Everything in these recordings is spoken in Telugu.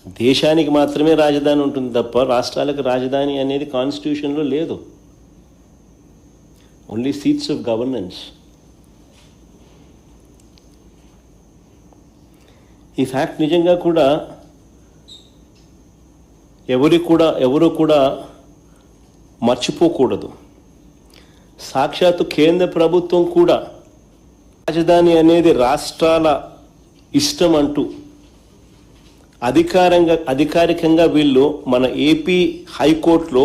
దేశానికి మాత్రమే రాజధాని ఉంటుంది తప్ప రాష్ట్రాలకు రాజధాని అనేది కాన్స్టిట్యూషన్లో లేదు. Only seats of governance. ఈ ఫ్యాక్ట్ నిజంగా కూడా ఎవరు కూడా మర్చిపోకూడదు. సాక్షాత్తు కేంద్ర ప్రభుత్వం కూడా రాజధాని అనేది రాష్ట్రాల ఇష్టం అంటూ అధికారికంగా వీళ్ళు మన ఏపీ హైకోర్టులో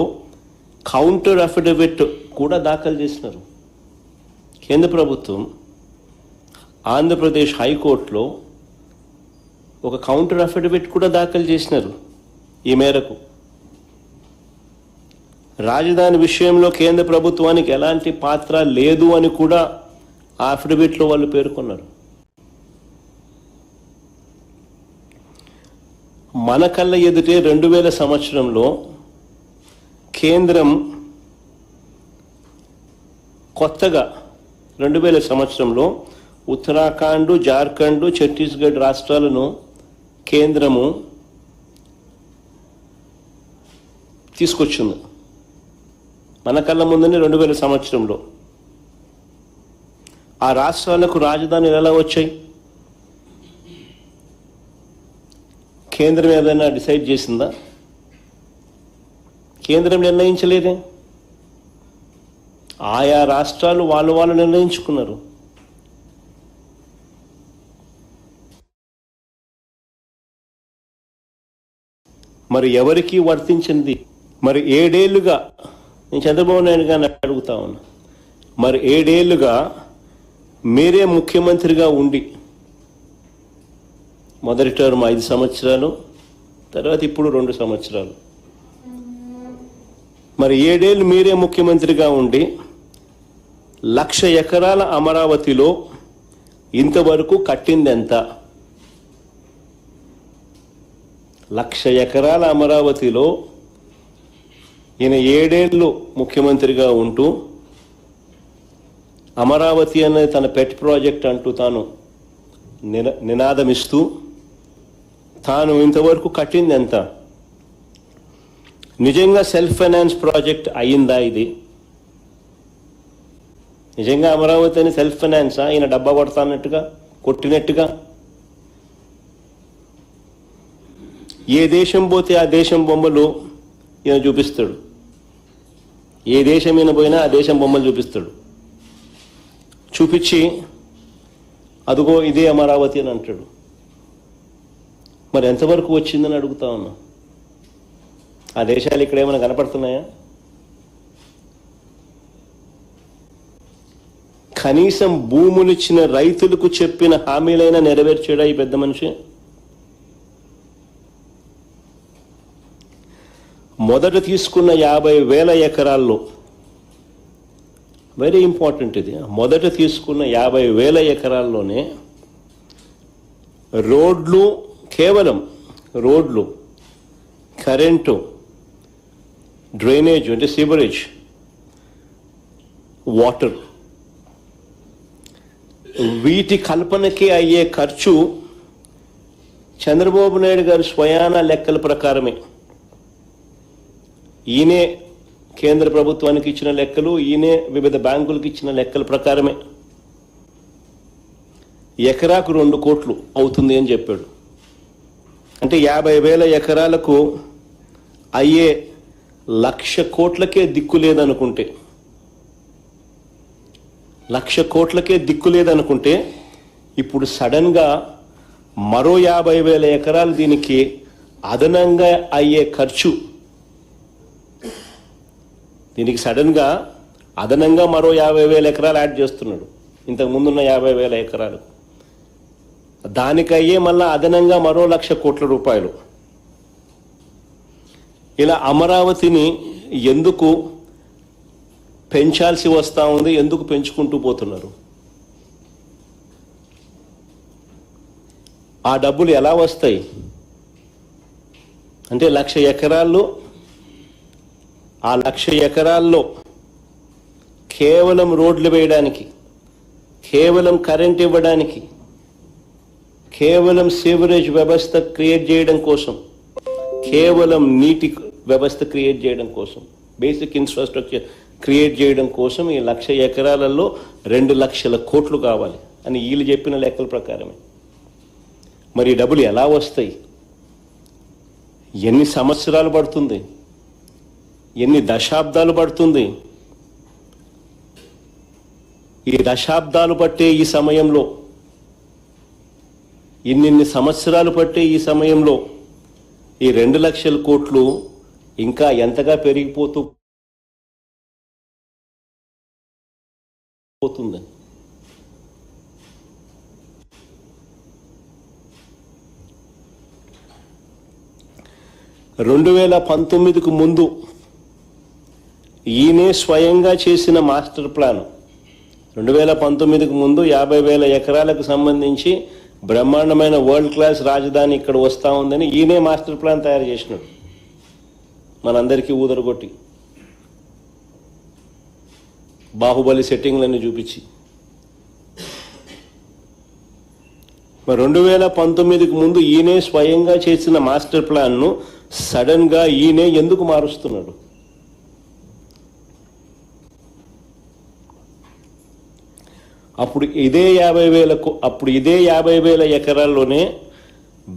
కౌంటర్ అఫిడవిట్ కూడా దాఖలు చేసినారు. కేంద్ర ప్రభుత్వం ఆంధ్రప్రదేశ్ హైకోర్టులో ఒక కౌంటర్ అఫిడవిట్ కూడా దాఖలు చేసినారు. ఈ మేరకు రాజధాని విషయంలో కేంద్ర ప్రభుత్వానికి ఎలాంటి పాత్ర లేదు అని కూడా ఆ అఫిడవిట్లో వాళ్ళు పేర్కొన్నారు. మన కళ్ళ ఎదుటే 2000 సంవత్సరంలో కేంద్రం కొత్తగా 2000 సంవత్సరంలో ఉత్తరాఖండ్, జార్ఖండ్, ఛత్తీస్గఢ్ రాష్ట్రాలను కేంద్రము తీసుకొచ్చింది. మన కళ్ళ ముందునే 2000 సంవత్సరంలో ఆ రాష్ట్రాలకు రాజధానులు ఎలా వచ్చాయి? కేంద్రం ఏదైనా డిసైడ్ చేసిందా? కేంద్రం నిర్ణయించలేదే. ఆయా రాష్ట్రాలు వాళ్ళు నిర్ణయించుకున్నారు. మరి ఎవరికి వర్తించింది? మరి 7 ఏళ్లుగా నేను చంద్రబాబు నాయుడు గారిని అడుగుతా ఉన్నా, మరి 7 ఏళ్లుగా మీరే ముఖ్యమంత్రిగా ఉండి, మొదటి టర్మ్ 5 సంవత్సరాలు, తర్వాత ఇప్పుడు 2 సంవత్సరాలు, మరి 7 ఏళ్ళు మీరే ముఖ్యమంత్రిగా ఉండి 1,00,000 ఎకరాల అమరావతిలో ఇంతవరకు కట్టింది ఎంత? 1,00,000 ఎకరాల అమరావతిలో ఈయన 7 ఏళ్ళు ముఖ్యమంత్రిగా ఉంటూ అమరావతి అనేది తన పెట్ ప్రాజెక్ట్ అంటూ తాను నినాదమిస్తూ తాను ఇంతవరకు కట్టింది ఎంత? నిజంగా సెల్ఫ్ ఫైనాన్స్ ప్రాజెక్ట్ అయ్యిందా ఇది? నిజంగా అమరావతి అని సెల్ఫ్ ఫైనాన్సా? ఈయన డబ్బా కొట్టినట్టుగా ఏ దేశం పోతే ఆ దేశం బొమ్మలు ఈయన చూపిస్తాడు. ఏ దేశం ఈయన పోయినా ఆ దేశం బొమ్మలు చూపిస్తాడు. చూపించి అదిగో ఇదే అమరావతి అని అంటాడు. మరి ఎంతవరకు వచ్చిందని అడుగుతా ఉన్నా. ఆ దేశాలు ఇక్కడ ఏమైనా కనపడుతున్నాయా? కనీసం భూములు ఇచ్చిన రైతులకు చెప్పిన హామీలైనా నెరవేర్చాడా ఈ పెద్ద మనిషి? మొదట తీసుకున్న 50,000 ఎకరాల్లో, వెరీ ఇంపార్టెంట్ ఇది, మొదట తీసుకున్న 50,000 ఎకరాల్లోనే రోడ్లు, కేవలం రోడ్లు, కరెంటు, డ్రైనేజ్ అంటే సీవరేజ్, వాటర్, వీటి కల్పనకి అయ్యే ఖర్చు చంద్రబాబు నాయుడు గారి స్వయాన లెక్కల ప్రకారమే, ఈయనే కేంద్ర ప్రభుత్వానికి ఇచ్చిన లెక్కలు, ఈయనే వివిధ బ్యాంకులకు ఇచ్చిన లెక్కల ప్రకారమే ఎకరాకు 2 కోట్లు అవుతుంది అని చెప్పాడు. అంటే 50,000 ఎకరాలకు అయ్యే 1,00,000 కోట్లకే దిక్కు లేదనుకుంటే, 1,00,000 కోట్లకే దిక్కు లేదనుకుంటే ఇప్పుడు సడన్గా మరో 50,000 ఎకరాలు దీనికి అదనంగా అయ్యే ఖర్చు, దీనికి సడన్గా అదనంగా మరో 50,000 ఎకరాలు యాడ్ చేస్తున్నాడు ఇంతకు ముందున్న 50,000 ఎకరాలు. దానికయ్యే మళ్ళా అదనంగా మరో 1,00,000 కోట్ల రూపాయలు. ఇలా అమరావతిని ఎందుకు పెంచాల్సి వస్తూ ఉంది? ఎందుకు పెంచుకుంటూ పోతున్నారు? ఆ డబ్బులు ఎలా వస్తాయి అంటే 1,00,000 ఎకరాల్లో, ఆ 1,00,000 ఎకరాల్లో కేవలం రోడ్లు వేయడానికి, కేవలం కరెంట్ ఇవ్వడానికి, కేవలం సీవరేజ్ వ్యవస్థ క్రియేట్ చేయడం కోసం కేవలం నీటి వ్యవస్థ క్రియేట్ చేయడం కోసం, బేసిక్ ఇన్ఫ్రాస్ట్రక్చర్ క్రియేట్ చేయడం కోసం ఈ 1,00,000 ఎకరాలలో 2 లక్షల కోట్లు కావాలి అని వీళ్ళు చెప్పిన లెక్కల ప్రకారమే. మరి ఈ డబ్బులు ఎలా వస్తాయి? ఎన్ని సంవత్సరాలు పడుతుంది? ఎన్ని దశాబ్దాలు పడుతుంది? ఈ దశాబ్దాలు పట్టే ఈ సమయంలో, ఇన్నిన్ని సంవత్సరాలు పట్టే ఈ సమయంలో ఈ 2 లక్షల కోట్లు ఇంకా ఎంతగా పెరిగిపోతూ పోతుంది. రెండు 2019కు ముందు ఈయనే స్వయంగా చేసిన మాస్టర్ ప్లాన్, 2019కు ముందు 50,000 ఎకరాలకు సంబంధించి బ్రహ్మాండమైన వరల్డ్ క్లాస్ రాజధాని ఇక్కడ వస్తూ ఉందని ఈయనే మాస్టర్ ప్లాన్ తయారు చేసినాడు, మనందరికీ ఊదరగొట్టి బాహుబలి సెట్టింగ్లన్నీ చూపించి. మరి 2019కు ముందు ఈయనే స్వయంగా చేసిన మాస్టర్ ప్లాన్ను సడన్గా ఈయనే ఎందుకు మారుస్తున్నాడు? అప్పుడు ఇదే 50,000 ఎకరాల్లోనే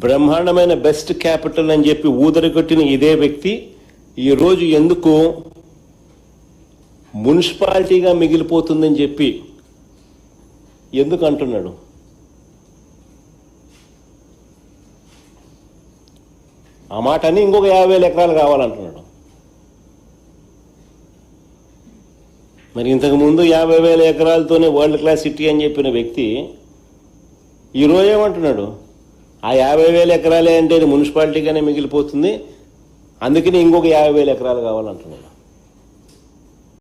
బ్రహ్మాండమైన బెస్ట్ క్యాపిటల్ అని చెప్పి ఊదరగొట్టిన ఇదే వ్యక్తి ఈరోజు ఎందుకు మున్సిపాలిటీగా మిగిలిపోతుందని చెప్పి ఎందుకు అంటున్నాడు? ఆ మాట అని ఇంకొక 50,000 ఎకరాలు కావాలంటున్నాడు. మరి ఇంతకుముందు 50,000 ఎకరాలతోనే వరల్డ్ క్లాస్ సిటీ అని చెప్పిన వ్యక్తి ఈరోజు ఏమంటున్నాడు? ఆ 50,000 ఎకరాలే అంటే మున్సిపాలిటీగానే మిగిలిపోతుంది, అందుకని ఇంకొక 50,000 ఎకరాలు కావాలంటున్నాడు.